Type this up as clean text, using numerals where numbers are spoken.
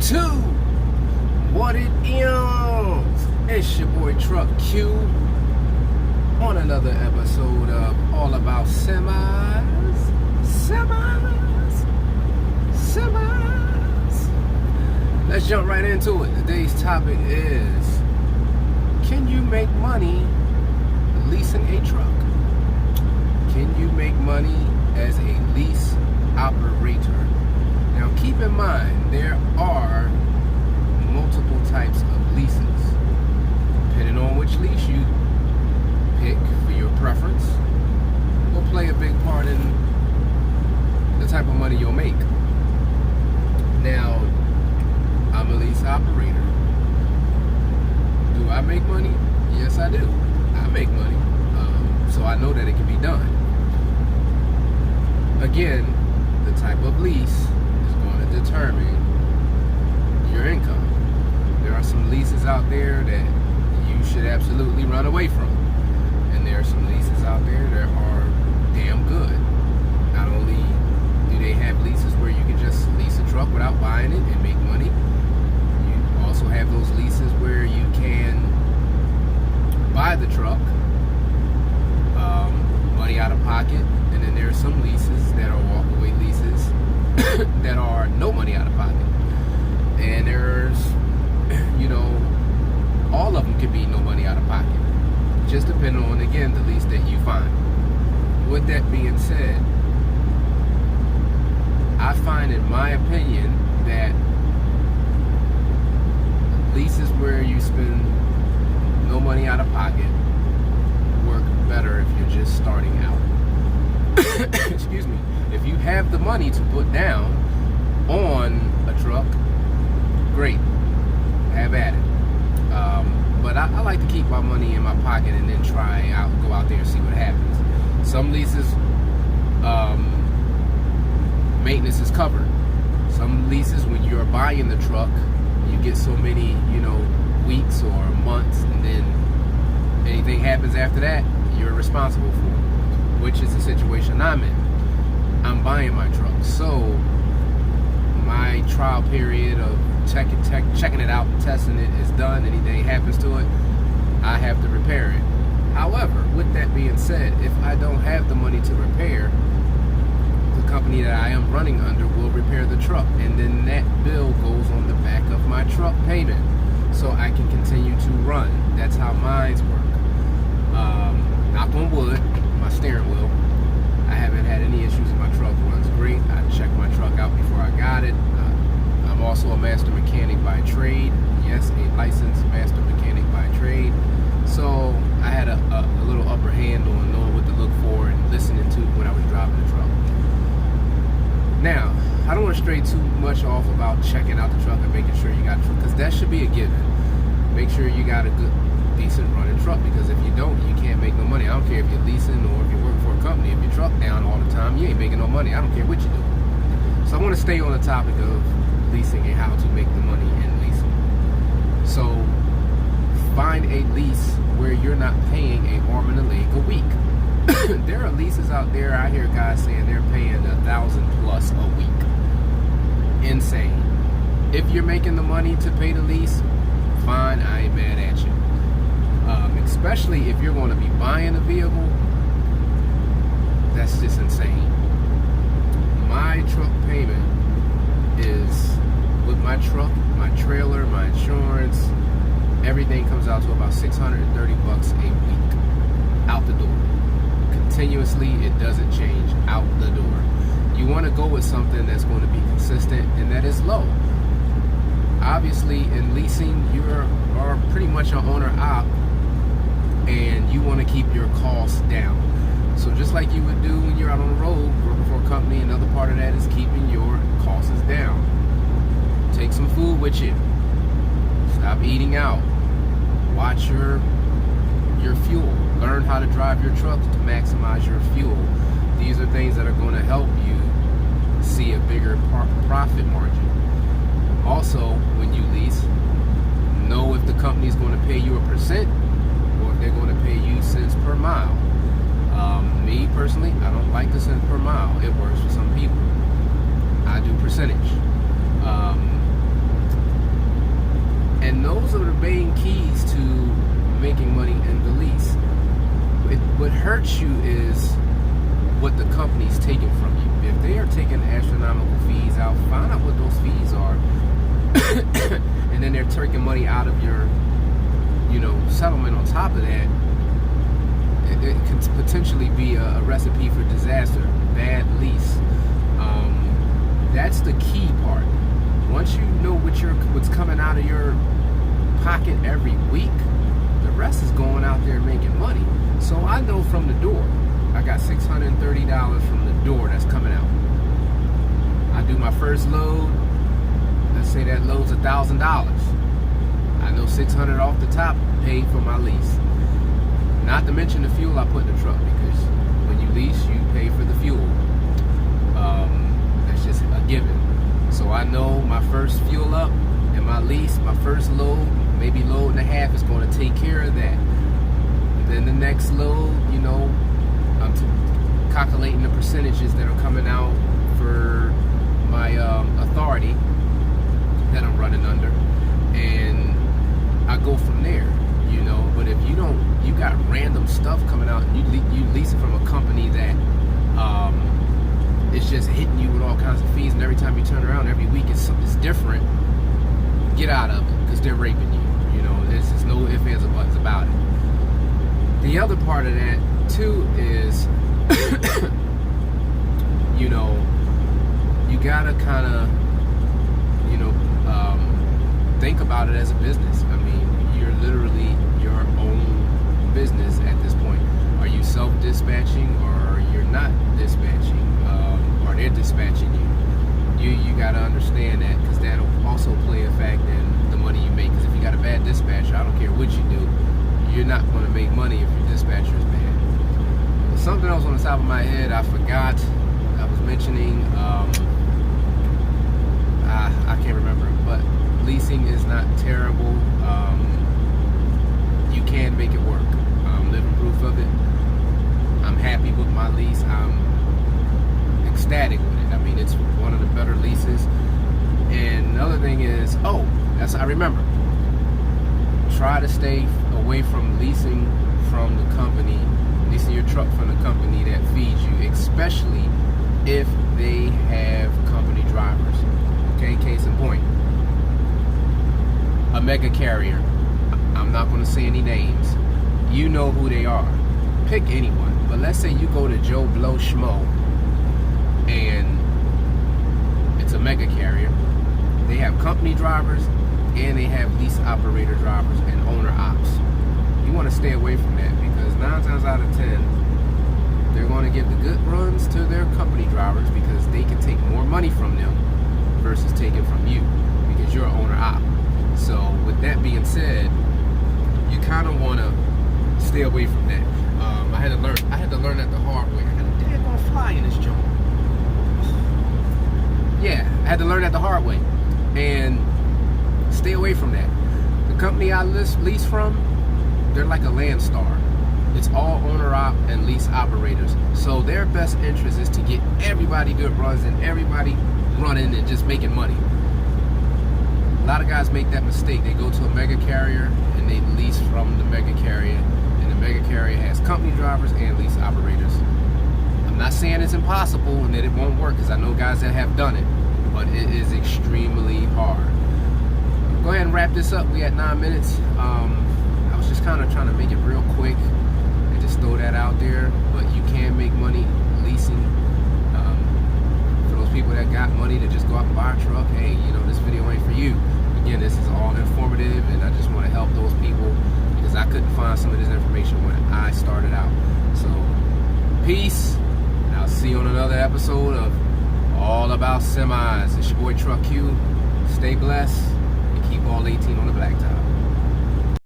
to what it is. It's your boy Truck Q on another episode of All About Semis. Let's jump right into it. Today's topic is, can you make money leasing a truck? Can you make money as a lease operator? Now keep in mind, there are multiple types of leases. Depending on which lease you pick for your preference, will play a big part in the type of money you'll make. Now, I'm a lease operator. Do I make money? Yes, I do. I make money. So I know that it can be done. Again, the type of lease is going to determine your income. There are some leases out there that you should absolutely run away from. And there are some leases out there that are damn good. Not only do they have leases where you can just lease a truck without buying it and make money, you also have those leases where you can buy the truck, money out of pocket, and then there are some leases that are walk-away leases that are no money out of pocket. And there's, all of them could be no money out of pocket, just depending on, again, the lease that you find. With that being said, I find, in my opinion, that leases where you spend no money out of pocket work better if you're just starting out. Excuse me. If you have the money to put down on a truck, great, have at it. But I like to keep my money in my pocket and then go out there and see what happens. Some leases, maintenance is covered. Some leases, when you're buying the truck, you get so many, weeks or months, and then anything happens after that, you're responsible for it, which is the situation I'm in. I'm buying my truck, so my trial period of checking it out and testing it is done. Anything happens to it, I have to repair it. However, with that being said, if I don't have the money to repair, the company that I am running under will repair the truck, and then that bill goes on the back of my truck payment, so I can continue to run. That's how mines work. Knock on wood, my steering wheel, I haven't had any issues in my truck. Runs great. I checked my truck out before I got it. I'm also a master mechanic by trade. Yes, a licensed master mechanic by trade. So I had a little upper hand on knowing what to look for and listening to when I was driving the truck. Now, I don't want to stray too much off about checking out the truck and making sure you got a truck, because that should be a given. Make sure you got a good, decent running truck, because if you don't, you can't make no money. I don't care if you're leasing or if you're working for a company. If your truck down all the time, you ain't making no money. I don't care what you do. So I want to stay on the topic of leasing and how to make the money in leasing. So find a lease where you're not paying an arm and a leg a week. There are leases out there, I hear guys saying they're paying $1,000 plus a week. Insane. If you're making the money to pay the lease, fine, I ain't mad at you. Especially if you're going to be buying a vehicle, that's just insane. My truck payment is, with my truck, my trailer, my insurance, everything comes out to about $630 a week out the door. Continuously, it doesn't change, out the door. You want to go with something that's going to be consistent and that is low. Obviously, in leasing, you are pretty much an owner-op, and you want to keep your costs down. So just like you would do when you're out on the road working for a company, another part of that is keeping your costs down. Take some food with you. Stop eating out. Watch your fuel. Learn how to drive your truck to maximize your fuel. These are things that are going to help you see a bigger profit margin. Also, when you lease, know if the company is going to pay you a percent or if they're going to pay you cents per mile. Me personally, I don't like the cents per mile. It works for some people. I do percentage. hurts you is what the company's taking from you. If they are taking astronomical fees out, find out what those fees are. And then they're taking money out of your, settlement on top of that. It could potentially be a recipe for disaster. Bad lease. That's the key part. Once you know what's coming out of your pocket every week, the rest is going out there making money. So I know from the door, I got $630 from the door that's coming out. I do my first load. Let's say that load's $1,000. I know $600 off the top paid for my lease. Not to mention the fuel I put in the truck, because when you lease, you pay for the fuel. That's just a given. So I know my first fuel up and my lease, my first load, maybe load and a half, is going to take care of that. And then the next load, I'm calculating the percentages that are coming out for my authority that I'm running under, and I go from there. But if you got random stuff coming out, and you lease it from a company that it's just hitting you with all kinds of fees, and every time you turn around, every week it's different. Get out of it, because they're raping you. There's no ifs, ands, or buts about it. The other part of that too is, you gotta kind of, think about it as a business. I mean, you're literally your own business at this point. Are you self-dispatching, or you're not dispatching, or they're dispatching you? You got to understand that, because that'll also play a fact in the money you make. Because if you got a bad dispatcher, I don't care what you do, you're not going to make money if your dispatcher is bad. Something else on the top of my head I forgot. I was mentioning, I can't remember, but leasing is not terrible. You can make it work. I'm living proof of it. I'm happy with my lease. I'm ecstatic with it. I mean, it's one of the better leases. And another thing is, I remember. Try to stay away from leasing from the company, leasing your truck from the company that feeds you, especially if they have company drivers. Okay, case in point. A mega carrier. I'm not going to say any names. You know who they are. Pick anyone. But let's say you go to Joe Blow Schmo, and it's a mega carrier. They have company drivers, and they have lease operator drivers and owner ops. You want to stay away from that, because 9 times out of 10, they're going to give the good runs to their company drivers, because they can take more money from them versus taking from you, because you're an owner op. So with that being said, you kind of want to stay away from that. I had to learn that the hard way. I got a daggone fly in this joint. Yeah, I had to learn that the hard way, and stay away from that. The company I lease from, they're like a Landstar. It's all owner op and lease operators. So their best interest is to get everybody good runs and everybody running and just making money. A lot of guys make that mistake. They go to a mega carrier and they lease from the mega carrier, and the mega carrier has company drivers and lease operators. I'm not saying it's impossible and that it won't work, because I know guys that have done it, but it is extremely hard. Go ahead and wrap this up. We at 9 minutes. I was just kind of trying to make it real quick and just throw that out there. But you can make money leasing. For those people that got money to just go out and buy a truck, hey, this video ain't for you. Again, this is all informative, and I just want to help those people, because I couldn't find some of this information when I started out. So, peace, and I'll see you on another episode of All About Semis. It's your boy Truck Q. Stay blessed, and keep all 18 on the blacktop.